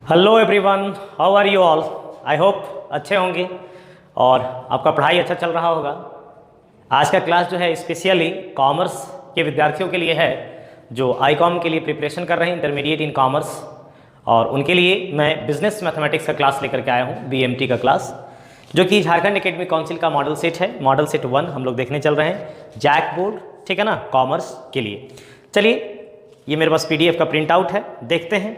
Hello everyone, how are you all. I hope अच्छे होंगे और आपका पढ़ाई अच्छा चल रहा होगा। आज का क्लास जो है स्पेशली कॉमर्स के विद्यार्थियों के लिए है जो आईकॉम के लिए प्रिपरेशन कर रहे हैं, इंटरमीडिएट इन कॉमर्स, और उनके लिए मैं बिजनेस मैथमेटिक्स का क्लास लेकर के आया हूँ, बीएमटी का क्लास, जो कि झारखंड एकेडमिक काउंसिल का मॉडल सेट है। मॉडल सेट 1 हम लोग देखने चल रहे हैं, जैक बोर्ड, ठीक है ना, कॉमर्स के लिए। चलिए, ये मेरे पास पीडीएफ का प्रिंट आउट है, देखते हैं।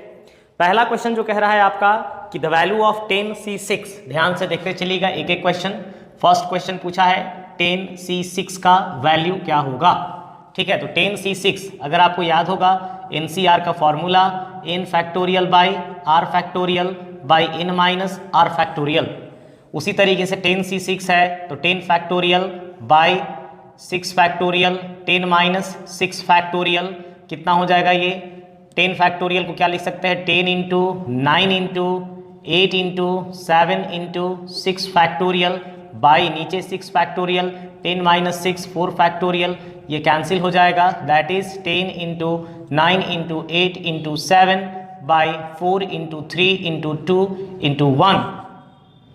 पहला क्वेश्चन जो कह रहा है आपका कि द वैल्यू ऑफ 10C6, ध्यान से देखते चलिएगा एक एक क्वेश्चन। फर्स्ट क्वेश्चन पूछा है 10C6 का वैल्यू क्या होगा, ठीक है। तो 10C6 अगर आपको याद होगा NCR का formula n factorial by r factorial by n minus r factorial. उसी तरीके से 10C6 है तो 10 factorial by 6 factorial 10 minus 6 factorial कितना हो जाएगा। ये 10 फैक्टोरियल को क्या लिख सकते हैं, 10 into 9 into 8 into 7 into 6 factorial by नीचे 6 फैक्टोरियल 10 माइनस 6 4 फैक्टोरियल, ये कैंसिल हो जाएगा। That is 10 into 9 into 8 into 7 by 4 into 3 into 2 into 1।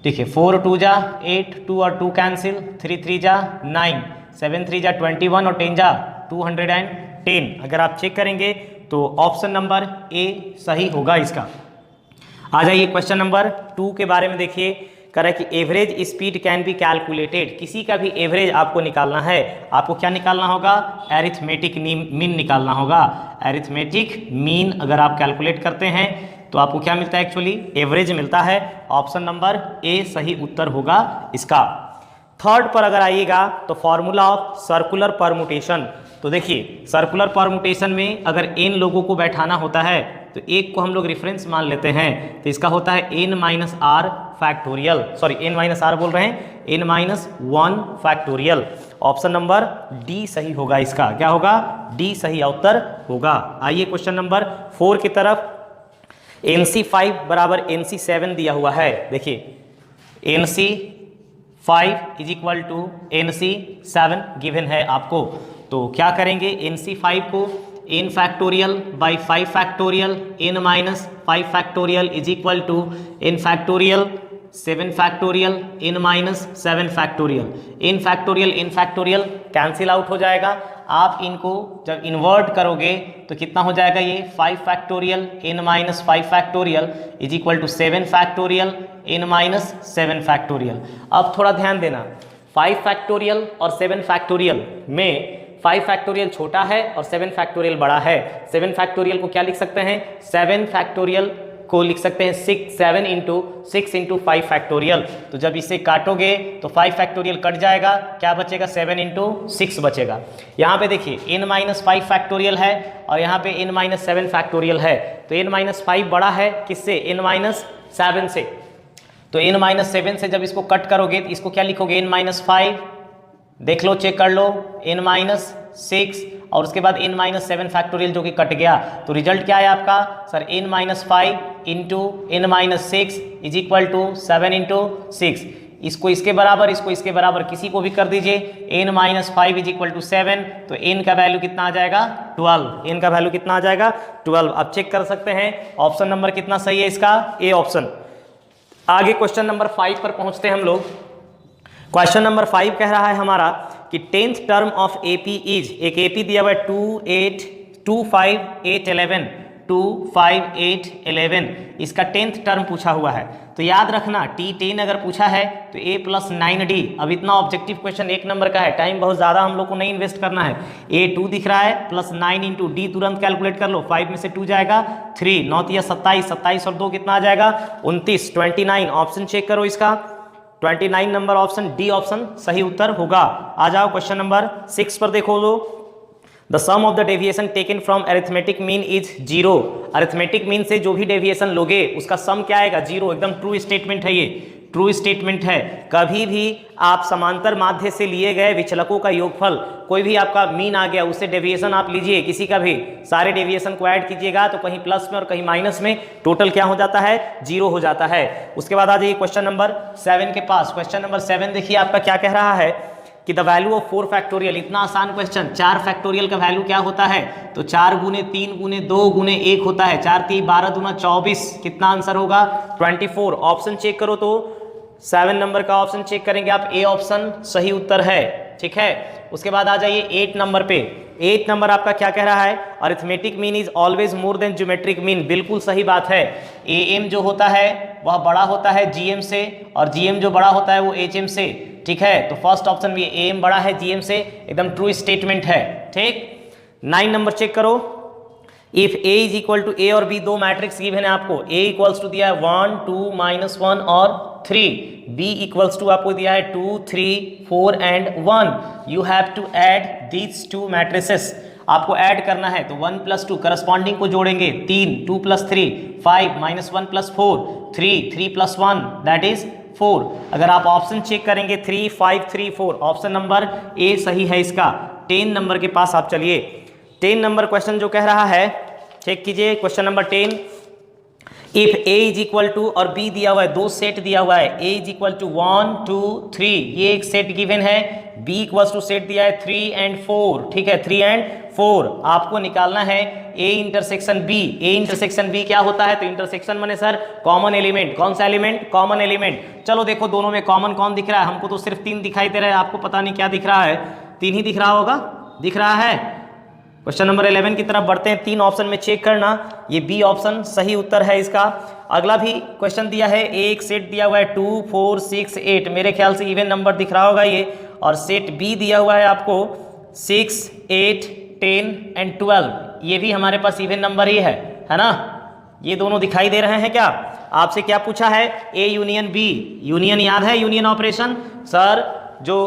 देखिए 4 2 जा 8, 2 और 2 कैंसिल, 3 3 जा 9, 7 3 जा 21 और 10 जा 210। अगर आप चेक करेंगे तो ऑप्शन नंबर ए सही होगा इसका। आ जाइए क्वेश्चन नंबर 2 के बारे में देखिए। कह रहा है कि average speed can be calculated. किसी का भी एवरेज आपको निकालना है, आपको क्या निकालना होगा, एरिथमेटिक मीन निकालना होगा। एरिथमेटिक मीन अगर आप कैलकुलेट करते हैं तो आपको क्या मिलता है, एक्चुअली एवरेज मिलता है। ऑप्शन नंबर ए सही उत्तर होगा इसका। थर्ड पर अगर आइएगा तो फॉर्मूला ऑफ सर्कुलर परमुटेशन। तो देखिए सर्कुलर परमुटेशन में अगर n लोगों को बैठाना होता है तो एक को हम लोग रेफरेंस मान लेते हैं, तो इसका होता है n minus r factorial, sorry n minus r बोल रहे हैं, n minus 1 factorial. Option number d सही होगा इसका। क्या होगा, डी सही उत्तर होगा। आइए क्वेश्चन नंबर 4 की तरफ। NC5 बराबर NC7 दिया हुआ है। देखिए NC5 is equal to NC7 given है आपको, तो क्या करेंगे, NC5 को n factorial by 5 factorial n minus 5 factorial is equal to n factorial 7 factorial n minus 7 factorial. n factorial cancel out हो जाएगा। आप इनको जब इन्वर्ट करोगे तो कितना हो जाएगा, ये 5 factorial n minus 5 factorial is equal to 7 factorial n minus 7 factorial. अब थोड़ा ध्यान देना, 5 फैक्टोरियल और 7 फैक्टोरियल में 5 फैक्टोरियल छोटा है और 7 फैक्टोरियल बड़ा है। 7 फैक्टोरियल को क्या लिख सकते हैं, 7 फैक्टोरियल को लिख सकते हैं 7 इंटू 6 इंटू 5 फैक्टोरियल। तो जब इसे काटोगे तो 5 फैक्टोरियल कट जाएगा, क्या बचेगा, 7 इंटू 6 बचेगा। यहाँ पे देखिए n माइनस 5 फैक्टोरियल है और यहाँ पे n माइनस 7 फैक्टोरियल है, तो n माइनस 5 बड़ा है किससे, n माइनस 7 से। तो n माइनस 7 से जब इसको कट करोगे तो इसको क्या लिखोगे, n माइनस 5, देख लो चेक कर लो, n माइनस 6 और उसके बाद n माइनस 7 फैक्टोरियल जो कि कट गया। तो रिजल्ट क्या है आपका, sir n minus 5 into n minus 6 is equal to 7 into 6। इसको इसके बराबर, इसको इसके बराबर, किसी को भी कर दीजिए। n minus 5 is equal to 7, तो n का वैल्यू कितना आ जाएगा, 12। n का वैल्यू कितना आ जाएगा, 12। अब चेक कर सकते हैं ऑप्शन नंबर कितना सही है इसका, ए ऑप्शन। आगे क्वेश्चन नंबर 5 पर पहुंचते हैं हम लोग। क्वेश्चन नंबर 5 कह रहा है हमारा कि 10th term of AP is, एक एपी दिया हुआ है 2 5 8 11, इसका 10th टर्म पूछा हुआ है। तो याद रखना T10 अगर पूछा है तो a प्लस 9d। अब इतना ऑब्जेक्टिव क्वेश्चन 1 नंबर का है, टाइम बहुत ज़्यादा हम लोग को नहीं इन्वेस्ट करना है। a 2 दिख रहा है प्लस 9 इंटू डी, तुरंत कैलकुलेट कर लो, 5 में से 2 जाएगा 3, 9 या 27, 27 और 2 कितना आ जाएगा, 29, 29। ऑप्शन चेक करो इसका, 29 नंबर ऑप्शन डी ऑप्शन सही उत्तर होगा। आ जाओ क्वेश्चन नंबर 6 पर देखो लो। The sum of the deviation taken from arithmetic mean is 0। Arithmetic mean से जो भी डेविएशन लोगे उसका सम क्या आएगा, 0। एकदम ट्रू स्टेटमेंट है, ये ट्रू स्टेटमेंट है। कभी भी आप समांतर माध्य से लिए गए विचलकों का योगफल, कोई भी आपका मीन आ गया उससे डेविएशन आप लीजिए किसी का भी, सारे डेविएशन को ऐड कीजिएगा तो कहीं प्लस में और कहीं माइनस में, टोटल क्या हो जाता है, 0 हो जाता है। उसके बाद आ जाइए क्वेश्चन नंबर 7 के पास। क्वेश्चन नंबर 7 देखिए आपका क्या कह रहा है कि द वैल्यू ऑफ 4 फैक्टोरियल, इतना आसान क्वेश्चन, 4 फैक्टोरियल का वैल्यू क्या होता है, तो 4 गुने 3 गुने 2 गुने 1 होता है, 4 3 12 दूना 24, कितना आंसर होगा 24। ऑप्शन चेक करो तो 7 नंबर का ऑप्शन चेक करेंगे आप, ए ऑप्शन सही उत्तर है, ठीक है। उसके बाद आ जाइए 8 नंबर पे। 8 नंबर आपका क्या कह रहा है, arithmetic mean is always more than geometric mean, बिल्कुल सही बात है। एएम जो होता है वह बड़ा होता है जीएम से, और जीएम जो बड़ा होता है वो एचएम से, ठीक है। तो फर्स्ट ऑप्शन भी एएम बड़ा है जीएम से, एकदम ट्रू स्टेटमेंट है, ठीक। 9 नंबर चेक करो। If A is equal to A और बी, दो मैट्रिक्स गिवन है आपको, ए इक्वल्स टू दिया है 1 2 -1 और 3, बी इक्वल्स टू आपको दिया है 2 3 4 and 1। You have to add these two matrices, आपको ऐड करना है, तो 1 + 2 करस्पॉन्डिंग को जोड़ेंगे, 3 2 + 3 5 -1 + 4 3 3 + 1 दैट इज 4। अगर आप ऑप्शन चेक करेंगे 3 5 3 4, ऑप्शन नंबर ए सही है इसका। 10 नंबर के पास आप चलिए। 10 नंबर क्वेश्चन जो कह रहा है, चेक कीजिए question number 10। If A is equal to, और बी दिया हुआ है, दो सेट दिया हुआ है, ए इज इक्वल टू 1 2 3, ये एक सेट गिवन है, बी इक्वल्स टू सेट दिया है 3 एंड 4, ठीक है, 3 एंड 4। आपको निकालना है A intersection B. A intersection B क्या होता है, तो इंटरसेक्शन माने सर कॉमन एलिमेंट, कौन सा एलिमेंट, कॉमन एलिमेंट। चलो देखो दोनों में कॉमन कौन दिख रहा है, हमको तो सिर्फ 3 दिखाई दे रहा है, आपको पता नहीं क्या दिख रहा है, 3 ही दिख रहा होगा, दिख रहा है। क्वेश्चन नंबर 11 की तरफ बढ़ते हैं, 3 ऑप्शन में चेक करना, ये बी ऑप्शन सही उत्तर है इसका। अगला भी क्वेश्चन दिया है, एक सेट दिया हुआ है 2 4 6 8, मेरे ख्याल से इवन नंबर दिख रहा होगा ये, और सेट बी दिया हुआ है आपको 6 8 10 एंड 12, ये भी हमारे पास इवन नंबर ही है ना, ये दोनों दिखाई दे रहे हैं क्या। आपसे क्या पूछा है, ए यूनियन बी, यूनियन याद है, यूनियन ऑपरेशन सर, जो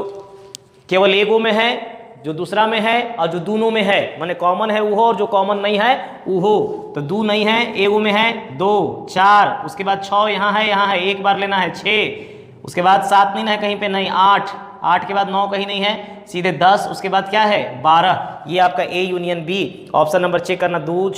केवल एगो में है, जो दूसरा में है, और जो दोनों में है, माने कॉमन है वो, और जो कॉमन नहीं है वो, तो दो नहीं है, एगो में है 2 4, उसके बाद 6 यहाँ है, एक बार लेना है 6, उसके बाद 7 नहीं है कहीं पे, नहीं 8 के बाद 9 कहीं नहीं है, सीधे 10, उसके बाद क्या है 12, ये आपका A union B. Option number check करना, 2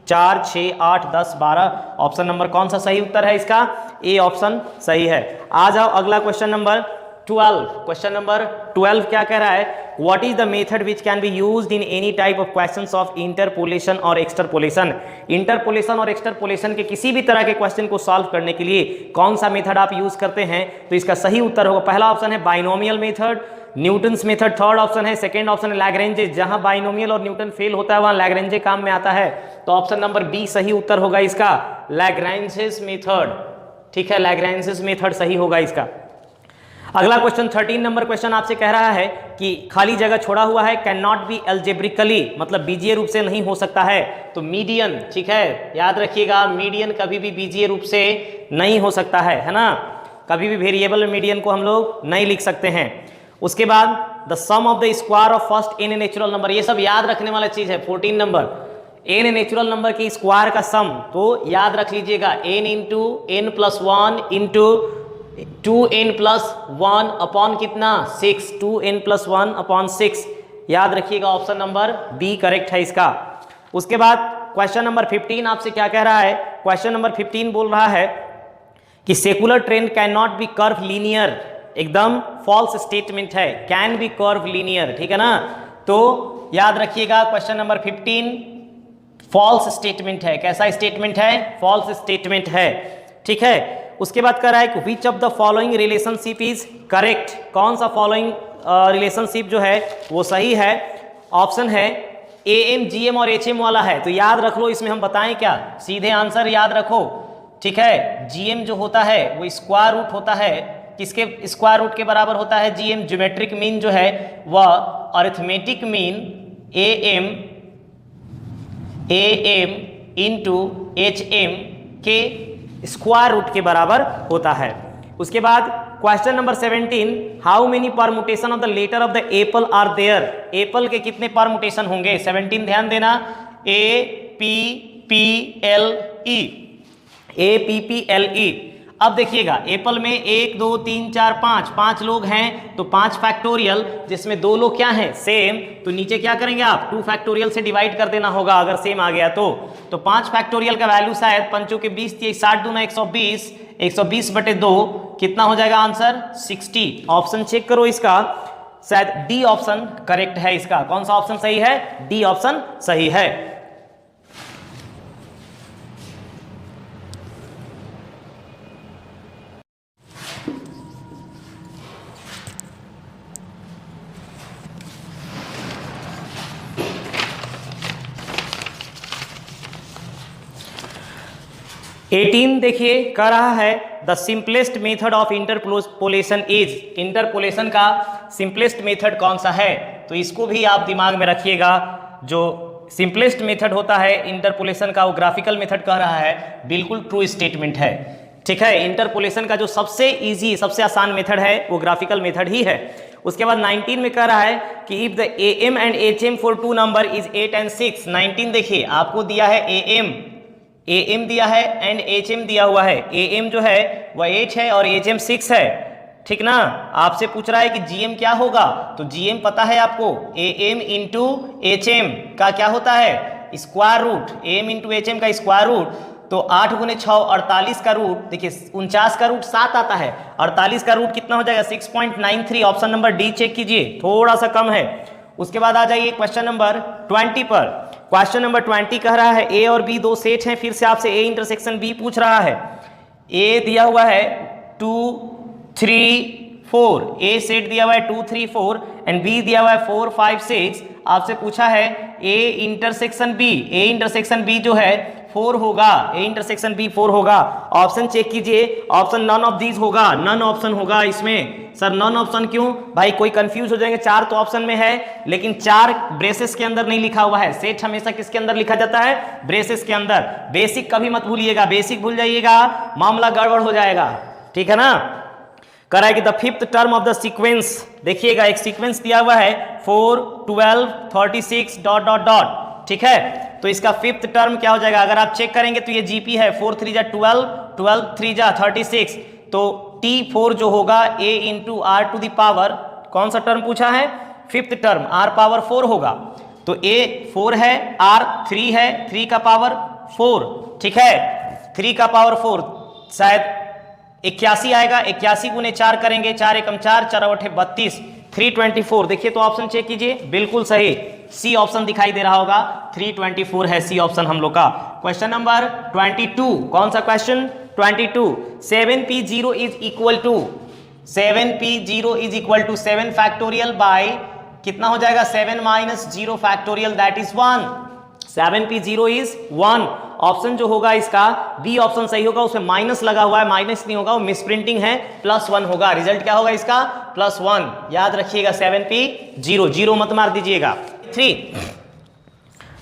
4 6 8 10 12, ऑप्शन नंबर कौन सा सही उत्तर है इसका, ए ऑप्शन सही है। आ जाओ अगला क्वेश्चन नंबर 12। क्वेश्चन नंबर 12 क्या कह रहा है, what is the method which can be used in any type of questions of interpolation और एक्सट्रपोलेशन। इंटरपोलेशन और एक्सट्रपोलेशन के किसी भी तरह के क्वेश्चन को सॉल्व करने के लिए कौन सा मेथड आप यूज करते हैं, तो इसका सही उत्तर होगा, पहला ऑप्शन है binomial method, Newton's method third option है, सेकेंड ऑप्शन है लैग्रेंजे, जहां बाइनोमियल और न्यूटन फेल होता है वहां लैग्रेंजे काम में आता है, तो ऑप्शन नंबर बी सही उत्तर होगा इसका, लैग्रेंजेस मेथड, ठीक है, लैग्रेंजेस मेथड सही होगा इसका। अगला क्वेश्चन 13 नंबर क्वेश्चन आपसे कह रहा है कि खाली जगह छोड़ा हुआ है, कैन नॉट बी एल्जेब्रिकली, मतलब बीजीय रूप से नहीं हो सकता है, तो मीडियन, ठीक है, याद रखिएगा मीडियन कभी भी बीजीय रूप से नहीं हो सकता है ना, कभी भी वेरिएबल मीडियन को हम लोग नहीं लिख सकते हैं। उसके बाद the sum of the square of first n natural number, ये सब याद रखने वाला चीज है। 14 नंबर, एन नेचुरल नंबर की स्क्वायर का सम, तो याद रख लीजिएगा n into n plus 1 into 2n + 1 upon कितना 6, 2n + 1 अपॉन 6, याद रखिएगा ऑप्शन नंबर बी करेक्ट है इसका। उसके बाद क्वेश्चन नंबर 15 आपसे क्या कह रहा है, क्वेश्चन नंबर 15 बोल रहा है कि secular train can not be curve linear, एकदम फॉल्स स्टेटमेंट है, कैन बी कर्व लीनियर, ठीक है ना, तो याद रखिएगा क्वेश्चन नंबर 15 फॉल्स स्टेटमेंट है, कैसा स्टेटमेंट है, फॉल्स स्टेटमेंट है, ठीक है। उसके बाद कह रहा है कि which of the following relationship is correct, कौन सा फॉलोइंग रिलेशनशिप जो है वो सही है, ऑप्शन है एएम जीएम और एचएम वाला है, तो याद रख लो, इसमें हम बताएं क्या, सीधे आंसर याद रखो, ठीक है। जीएम जो होता है वो स्क्वायर रूट होता है, किसके स्क्वायर रूट के बराबर होता है, जीएम, ज्योमेट्रिक मीन जो है वह arithmetic mean AM into HM के स्क्वायर रूट के बराबर होता है। उसके बाद question number 17, how many permutation of the letter of the apple are there, apple के कितने परमुटेशन होंगे, 17 ध्यान देना, APPLE, APPLE। अब देखिएगा एप्पल में 1 2 3 4 5 लोग हैं, तो 5 फैक्टोरियल, जिसमें 2 लोग क्या हैं सेम, तो नीचे क्या करेंगे आप 2 फैक्टोरियल से डिवाइड कर देना होगा अगर सेम आ गया तो 5 फैक्टोरियल का वैल्यू शायद 5 के 20 60 दूना 120, 120/2 कितना हो जाएगा आंसर 60। ऑप्शन चेक करो इसका, शायद डी ऑप्शन करेक्ट है इसका। कौन सा ऑप्शन सही है? डी ऑप्शन सही है। एटीन देखिए कह रहा है the simplest method of interpolation is, interpolation का सिंपलेस्ट मेथड कौन सा है? तो इसको भी आप दिमाग में रखिएगा। जो सिंपलेस्ट मेथड होता है इंटरपोलेशन का वो ग्राफिकल मेथड कह रहा है, बिल्कुल ट्रू स्टेटमेंट है। ठीक है, इंटरपोलेशन का जो सबसे इजी सबसे आसान मेथड है वो ग्राफिकल मेथड ही है। उसके बाद 19 में कह रहा है कि if the M and H M for two number is 8 and 6। 19 देखिए आपको दिया है एम दिया है एंड एच एम दिया हुआ है। एम जो है वह 8 है और एच एम 6 है, ठीक ना। आपसे पूछ रहा है कि जीएम क्या होगा, तो जीएम पता है आपको, एम इंटू एच एम का क्या होता है? Square root. M into H M का स्क्वायर रूट, तो 8 गुने 6 48 का रूट, देखिए 49 का रूट 7 आता है, 48 का रूट कितना हो जाएगा? 6.93। ऑप्शन नंबर डी चेक कीजिए, थोड़ा सा कम है। उसके बाद आ जाइए क्वेश्चन नंबर 20 पर। क्वेश्चन नंबर 20 कह रहा है ए और बी दो सेट हैं, फिर से आपसे ए इंटरसेक्शन बी पूछ रहा है। ए दिया हुआ है 2 3 4, ए सेट दिया हुआ है 2 3 4 एंड बी दिया हुआ है 4 5 6। आपसे पूछा है A intersection B, A intersection B जो है 4 होगा, ए इंटरसेक्शन बी 4 होगा। ऑप्शन चेक कीजिए, ऑप्शन नन ऑफ दीज होगा, नन ऑप्शन होगा इसमें। सर नन ऑप्शन क्यों? भाई कोई कंफ्यूज हो जाएंगे, 4 तो ऑप्शन में है लेकिन 4 ब्रेसेस के अंदर नहीं लिखा हुआ है। सेट हमेशा किसके अंदर लिखा जाता है? ब्रेसेस के अंदर। बेसिक कभी मत भूलिएगा, बेसिक भूल जाइएगा मामला गड़बड़ हो जाएगा, ठीक है ना। करा है कि the fifth term of the sequence, देखिएगा एक सीक्वेंस दिया हुआ है 4 12 36 डॉट डॉट डॉट, ठीक है। तो इसका फिफ्थ टर्म क्या हो जाएगा? अगर आप चेक करेंगे तो ये जीपी है, 4 3 जा 12, 12 3 जा 36, तो T4 जो होगा a into r to the power, कौन सा टर्म पूछा है? फिफ्थ टर्म, r पावर 4 होगा। तो a 4 है, r 3 है, 3 का पावर 4, ठीक है, 3 का पावर 4 शायद 81 आएगा। 81 गुने 4 करेंगे, 4 एकम 4, 4 अठे 32, 324। देखिए तो ऑप्शन चेक कीजिए, बिल्कुल सही सी ऑप्शन दिखाई दे रहा होगा, 324 है सी ऑप्शन हम लोग का। क्वेश्चन नंबर 22, कौन सा question? 22, 7p0 is equal to 7p0 is equal to 7 factorial by कितना हो जाएगा? 7 minus 0 factorial that is 1। 7p0 इज 1। ऑप्शन जो होगा इसका बी ऑप्शन सही होगा, उसमें माइनस लगा हुआ है, माइनस नहीं होगा, वो मिसप्रिंटिंग है, +1 होगा। रिजल्ट क्या होगा इसका? +1। याद रखिएगा 7p0, 0 मत मार दीजिएगा।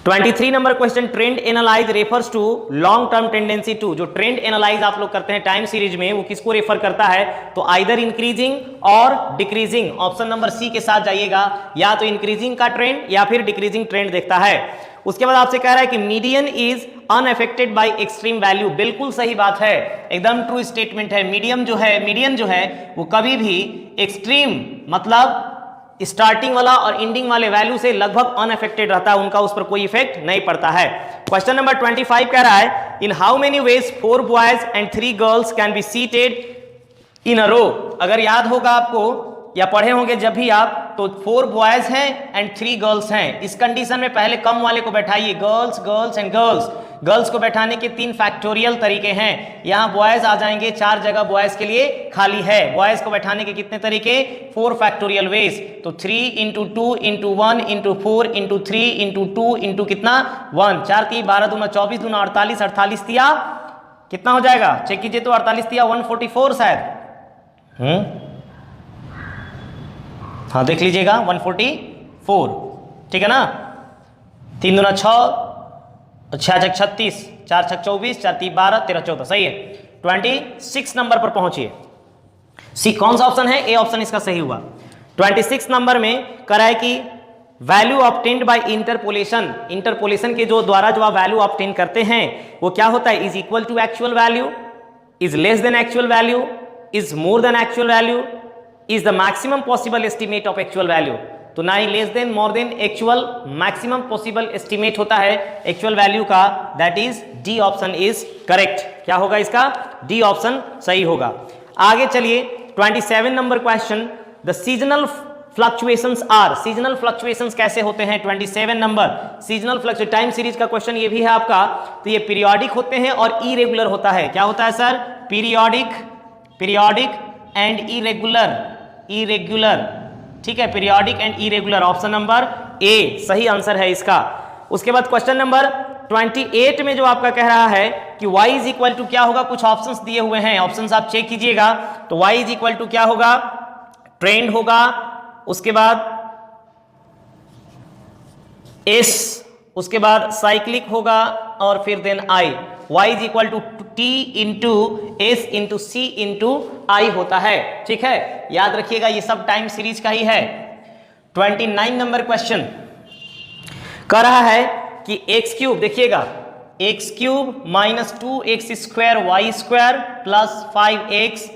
23 number question, trend analyze refers to long term tendency to. जो ट्रेंड एनालाइज आप लोग करते हैं टाइम सीरीज में, वो किसको रेफर करता है? तो आइदर इंक्रीजिंग और डिक्रीजिंग। ऑप्शन नंबर सी के साथ जाइएगा, या तो इंक्रीजिंग का ट्रेंड या फिर डिक्रीजिंग ट्रेंड देखता है। उसके बाद आपसे कह रहा है कि median is unaffected bye extreme value, बिल्कुल सही बात है, एकदम ट्रू स्टेटमेंट है। मीडियन जो है वो कभी भी एक्सट्रीम मतलब स्टार्टिंग वाला और एंडिंग वाले वैल्यू से लगभग अनअफेक्टेड रहता है, उनका उस पर कोई इफेक्ट नहीं पड़ता है। क्वेश्चन नंबर 25 कह रहा है in how many ways 4 boys and 3 girls can be seated in a row. अगर याद होगा आपको या पढ़े होंगे जब भी आप, तो 4 बॉयज हैं एंड 3 गर्ल्स हैं। इस कंडीशन में पहले कम वाले को बैठाइए, girls girls and girls. Girls को बैठाने के 3 फैक्टोरियल तरीके हैं। यहाँ बॉयज आ जाएंगे, 4 जगह बॉयज के लिए खाली है। बॉयज को बैठाने के कितने तरीके? 4 फैक्टोरियल वेज। तो 3 into 2 into 1 into 4 into 3 into 2 into कितना? 1। 4 3 12 दूना 24 दूना 48, 48 दिया कितना हो जाएगा? चेक कीजिए तो 48 दिया 144 शायद। हाँ देख लीजिएगा 144, ठीक है ना। 3 दूना 6, 6 छक 36, 4 छक 24, 4 3 12, 13 14, सही है। 26 नंबर पर पहुंचिए। सी कौन सा ऑप्शन है? ए ऑप्शन इसका सही हुआ। 26 नंबर में करा है कि value obtained by interpolation, interpolation के जो द्वारा जो आप वैल्यू ऑब्टेन करते हैं वो क्या होता है? Is equal to actual value, is less than actual value, is more than actual value, is the maximum possible estimate of actual value. तो ना ही less than more than actual, maximum possible estimate होता है actual value का, that is D option is correct. क्या होगा इसका? D option सही होगा। आगे चलिए 27 number question, the seasonal fluctuations are, seasonal fluctuations कैसे होते हैं? 27 number seasonal fluctuation time series का क्वेश्चन ये भी है आपका। तो ये पीरियोडिक होते हैं और इरेगुलर होता है। क्या होता है सर? Periodic and irregular. ठीक है, periodic and irregular, option number A सही आंसर है इसका। उसके बाद क्वेश्चन नंबर 28 में जो आपका कह रहा है कि y इज इक्वल टू क्या होगा, कुछ ऑप्शंस दिए हुए हैं, ऑप्शंस आप चेक कीजिएगा। तो y इज इक्वल टू क्या होगा? ट्रेंड होगा, उसके बाद s, उसके बाद साइक्लिक होगा और फिर then i। y is equal to t into S into C into I होता है। ठीक है, याद रखिएगा ये सब टाइम सीरीज का ही है। 29 नंबर क्वेश्चन कह रहा है कि एक्स क्यूब, देखिएगा x cube minus 2x square y square plus 5x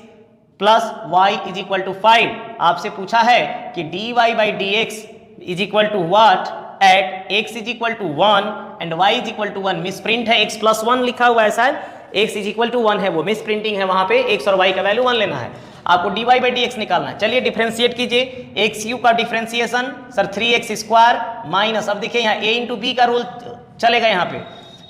plus y is equal to 5। आपसे पूछा है कि dy by d x is equal to what at x is equal to 1 and y is equal to 1। Misprint है, x plus 1 लिखा हुआ है शायद, x is equal to 1 है, वो मिस प्रिंटिंग है, वहां पे x और y का वैल्यू 1 लेना है। आपको dy बाई डी एक्स निकालना है। चलिए डिफरेंशिएट कीजिए। एक्स क्यूब का differentiation sir 3x square minus, अब देखिए यहाँ a इंटू बी का रूल चलेगा यहाँ पे।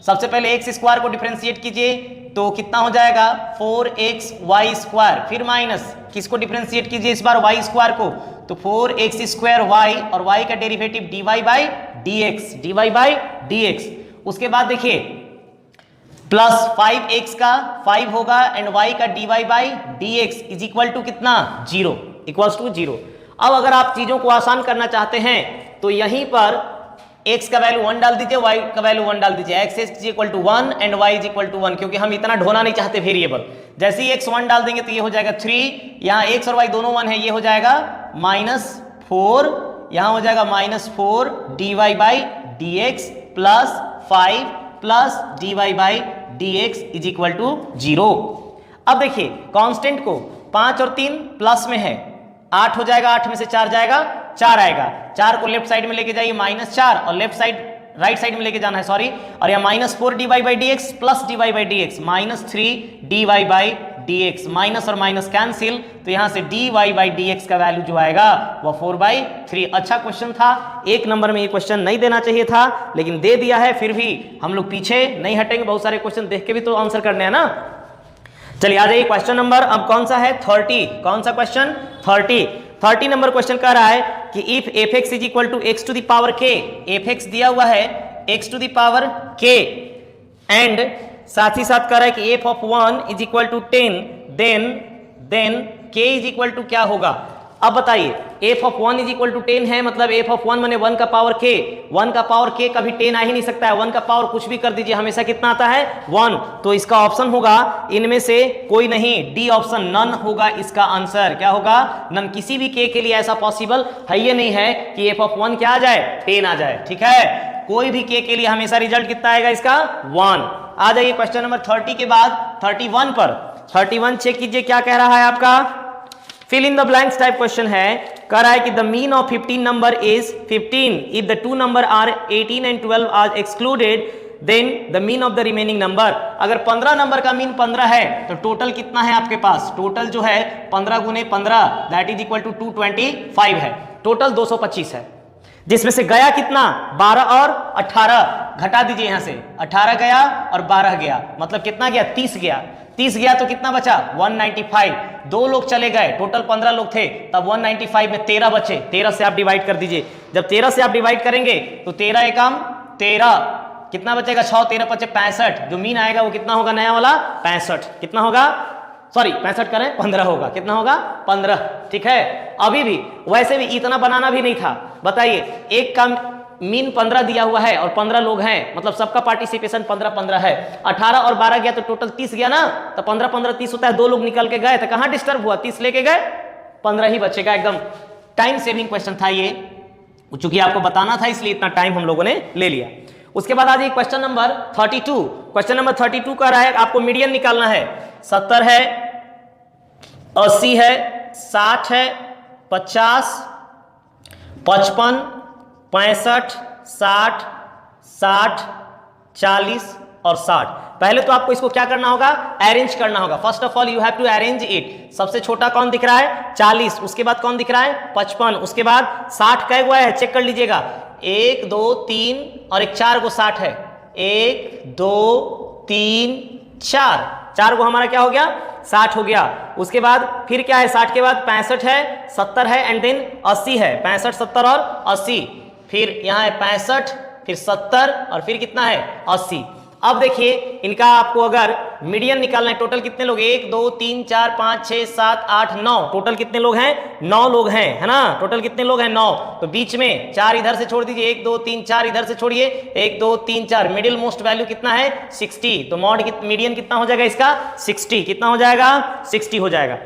सबसे पहले एक्स स्क्वायर को डिफरेंशिएट कीजिए तो कितना हो जाएगा 4x वाई स्क्वायर, फिर माइनस किसको डिफरेंशिएट कीजिए इस बार y स्क्वायर को, तो 4x स्क्वायर y और y का derivative dy by d x. उसके बाद देखिए प्लस 5x का 5 होगा एंड y का dy by d x is equal to कितना 0, इक्वल्स टू 0। अब अगर आप चीजों को आसान करना चाहते हैं तो यहीं पर x का वैल्यू 1 डाल दीजिए, y का वैल्यू 1 डाल दीजिए, x is equal to 1 and y is equal to 1, क्योंकि हम इतना ढोना नहीं चाहते वेरिएबल। जैसे ही x 1 डाल देंगे तो ये हो जाएगा 3, यहाँ x और y दोनों 1 है, ये हो जाएगा -4, यहाँ हो जाएगा -4 dy by d x plus 5 plus dy by d x is equal to 0। अब देखिए कांस्टेंट को 5 और 3 प्लस में है, 8 हो जाएगा, 8 में से 4 जाएगा, 4 आएगा, 4 को लेफ्ट साइड में लेके जाइए -4 और लेफ्ट साइड राइट साइड में लेके जाना है, सॉरी, और यहाँ -4 dy by d x plus dy by d x -3 dy by d x, minus और माइनस कैंसिल, तो यहाँ से dy बाई डी एक्स का वैल्यू जो आएगा वो 4/3। अच्छा क्वेश्चन था, 1 नंबर में ये क्वेश्चन नहीं देना चाहिए था लेकिन दे दिया है, फिर भी हम लोग पीछे नहीं हटेंगे, बहुत सारे क्वेश्चन देख के भी तो आंसर करने हैं ना। चलिए आ जाइए क्वेश्चन नंबर अब कौन सा है 30, कौन सा क्वेश्चन 30 नंबर क्वेश्चन कह रहा है कि if fx is equal to x to the power k, fx दिया हुआ है x to the power k and साथ ही साथ कह रहा है कि f of 1 is equal to 10, then k is equal to क्या होगा। अब बताइए f of 1 is equal to 10 है, मतलब f ऑफ 1 माने 1 का पावर k, 1 का पावर k कभी 10 आ ही नहीं सकता है, 1 का पावर कुछ भी कर दीजिए हमेशा कितना आता है 1, तो इसका ऑप्शन होगा इनमें से कोई नहीं, डी ऑप्शन, नन होगा इसका आंसर। क्या होगा? नन। किसी भी k के लिए ऐसा पॉसिबल है ये नहीं है कि f ऑफ 1 क्या आ जाए 10 आ जाए। ठीक है, कोई भी k के लिए हमेशा रिजल्ट कितना आएगा इसका 1। आ जाइए क्वेश्चन नंबर 30 के बाद 31 पर। 31 चेक कीजिए क्या कह रहा है आपका, fill in the blanks type question है। कह रहा है कि the mean of 15 number is 15 if the 2 number are 18 and 12 are excluded then the mean of the remaining number. अगर 15 नंबर का मीन 15 है तो टोटल कितना है आपके पास, टोटल जो है 15 गुने 15 दैट इज इक्वल टू 225 है, टोटल 225 है, जिसमें से गया कितना 12 और 18, घटा दीजिए यहां से, 18 गया और 12 गया, मतलब कितना गया 30 गया, 30 गया तो कितना बचा 195, 2 लोग चले गए, टोटल 15 लोग थे, तब 195 में 13 बचे, 13 से आप डिवाइड कर दीजिए। जब 13 से आप डिवाइड करेंगे तो 13 एकम 13, कितना बचेगा 6 13 5 65, जो मीन आएगा वो कितना होगा नया वाला 65, कितना होगा, सॉरी 65 करें 15 होगा, कितना होगा 15। ठीक है, अभी भी वैसे भी इतना बनाना भी नहीं था, बताइए एक का मीन 15 दिया हुआ है और 15 लोग हैं, मतलब सबका पार्टिसिपेशन 15-15 है, 18 और 12 गया तो टोटल 30 गया ना, तो 15-15 30 होता है, 2 लोग निकल के गए तो कहां डिस्टर्ब हुआ, 30 लेके गए, 15 ही बचेगा। एकदम टाइम सेविंग क्वेश्चन था ये, चूंकि आपको बताना था इसलिए इतना टाइम हम लोगों ने ले लिया। उसके बाद आ जाइए क्वेश्चन नंबर 32। क्वेश्चन नंबर 32 कह रहा है आपको मीडियन निकालना है, 70 है, 80 है, 60 है, 50, 55, 65, 60, 60, 40 और 60। पहले तो आपको इसको क्या करना होगा, अरेंज करना होगा। First of all you have to arrange it. सबसे छोटा कौन दिख रहा है 40, उसके बाद कौन दिख रहा है 55, उसके बाद 60 कै हुआ है चेक कर लीजिएगा, 1 2 3 और एक 4 को 60 है, 1 2 3 4, 4 को हमारा क्या हो गया 60 हो गया। उसके बाद फिर क्या है 60 के बाद 65 है, 70 है एंड देन 80 है, 65 70 और 80, फिर यहाँ है 65 फिर 70 और फिर कितना है 80। अब देखिए इनका आपको अगर मीडियन निकालना है, टोटल कितने लोग 1 2 3 4 5 6 7 8 9, टोटल कितने लोग हैं 9 लोग हैं, है ना, टोटल कितने लोग हैं 9। तो बीच में 4 इधर से छोड़ दीजिए, 1 2 3 4 इधर से छोड़िए, 1 2 3 4, मिडिल मोस्ट वैल्यू कितना है 60, तो मॉड मीडियन कितना हो जाएगा इसका 60, कितना हो जाएगा 60 हो जाएगा।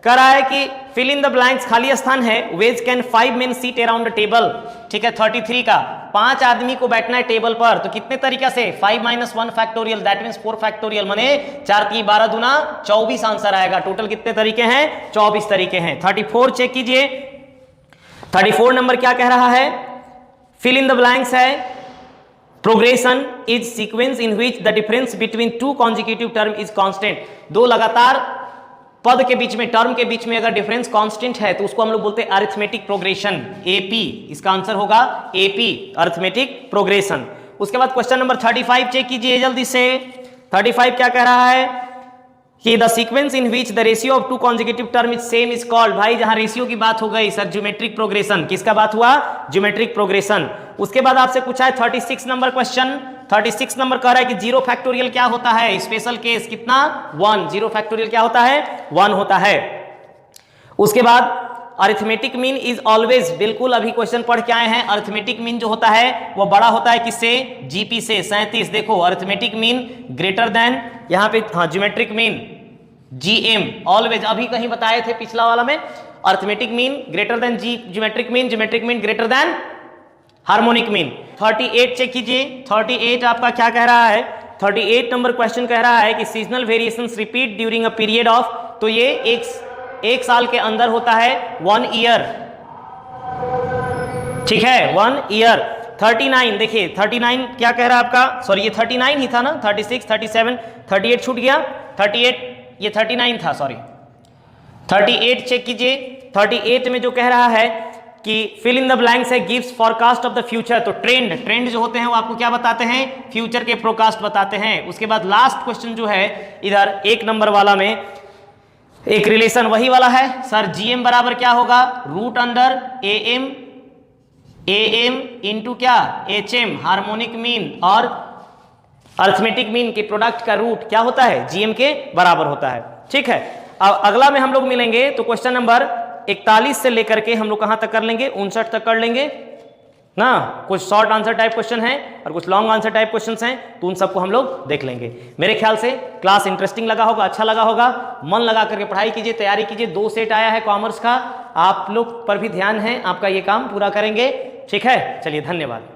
कह रहा है कि फिल इन द ब्लैंक्स, खाली स्थान है, veg can 5 men seat around the table, ठीक है 33 का 5 आदमी को बैठना है टेबल पर, तो कितने तरीका से 5 - 1 फैक्टोरियल दैट मींस 4 फैक्टोरियल, माने 4 की 12 दूना 24 आंसर आएगा। टोटल कितने तरीके हैं 24 तरीके हैं। 34 चेक कीजिए, 34 नंबर क्या कह रहा है, फिल इन द ब्लैंक्स है, progression is sequence in which the difference between 2 consecutive term is constant. दो लगातार पद के बीच में, टर्म के बीच में अगर डिफरेंस कांस्टेंट है तो उसको हम लोग बोलते हैं अरिथमेटिक प्रोग्रेशन, एपी, इसका आंसर होगा एपी, अरिथमेटिक प्रोग्रेशन। उसके बाद क्वेश्चन नंबर 35 चेक कीजिए जल्दी से। 35 क्या कह रहा है कि the sequence in which the ratio of 2 consecutive term is same is called, भाई जहां रेशियो की बात हो गई सर ज्योमेट्रिक प्रोग्रेशन, किसका बात हुआ ज्योमेट्रिक प्रोग्रेशन। उसके बाद आपसे पूछा है 36 नंबर क्वेश्चन, 36 नंबर कह रहा है कि 0 फैक्टोरियल क्या होता है, स्पेशल केस कितना 1, 0 फैक्टोरियल क्या होता है 1 होता है। उसके बाद अरिथमेटिक मीन इज ऑलवेज, बिल्कुल अभी क्वेश्चन पढ़ के आए हैं, अरिथमेटिक मीन जो होता है वो बड़ा होता है किससे जीपी से, 37। देखो अरिथमेटिक मीन ग्रेटर देन, यहाँ पे हाँ ज्योमेट्रिक मीन जीएम ऑलवेज, अभी कहीं बताए थे पिछला वाला में, arithmetic mean greater than G geometric mean greater than harmonic mean. 38 check कीजिए, 38 आपका क्या कह रहा है, 38 नंबर क्वेश्चन कह रहा है कि seasonal variations repeat during a period of, तो ये एक साल के अंदर होता है 1 ईयर, ठीक है 1 ईयर। 39 देखिए 39 क्या कह रहा है आपका, सॉरी ये 39 ही था ना, 36 37 38 छूट गया, 38 ये 39 था सॉरी। 38 चेक कीजिए, 38 में जो कह रहा है कि फिल इन द ब्लैंक्स है, gives forecast of the future, तो ट्रेंड जो होते हैं वो आपको क्या बताते हैं फ्यूचर के फोरकास्ट बताते हैं। उसके बाद लास्ट क्वेश्चन जो है इधर 1 नंबर वाला में एक रिलेशन वही वाला है सर, जीएम बराबर क्या होगा रूट अंडर एएम इंटू क्या एचएम, हार्मोनिक मीन और अरिथमेटिक मीन के प्रोडक्ट का रूट क्या होता है जीएम के बराबर होता है, ठीक है। अब अगला में हम लोग मिलेंगे तो क्वेश्चन नंबर 41 से लेकर के हम लोग कहां तक कर लेंगे 59 तक कर लेंगे ना। कुछ शॉर्ट आंसर टाइप क्वेश्चन हैं और कुछ लॉन्ग आंसर टाइप क्वेश्चंस हैं, तो उन सबको हम लोग देख लेंगे। मेरे ख्याल से क्लास इंटरेस्टिंग लगा होगा, अच्छा लगा होगा, मन लगा करके पढ़ाई कीजिए, तैयारी कीजिए। 2 सेट आया है कॉमर्स का, आप लोग पर भी ध्यान है, आपका ये काम पूरा करेंगे, ठीक है। चलिए धन्यवाद।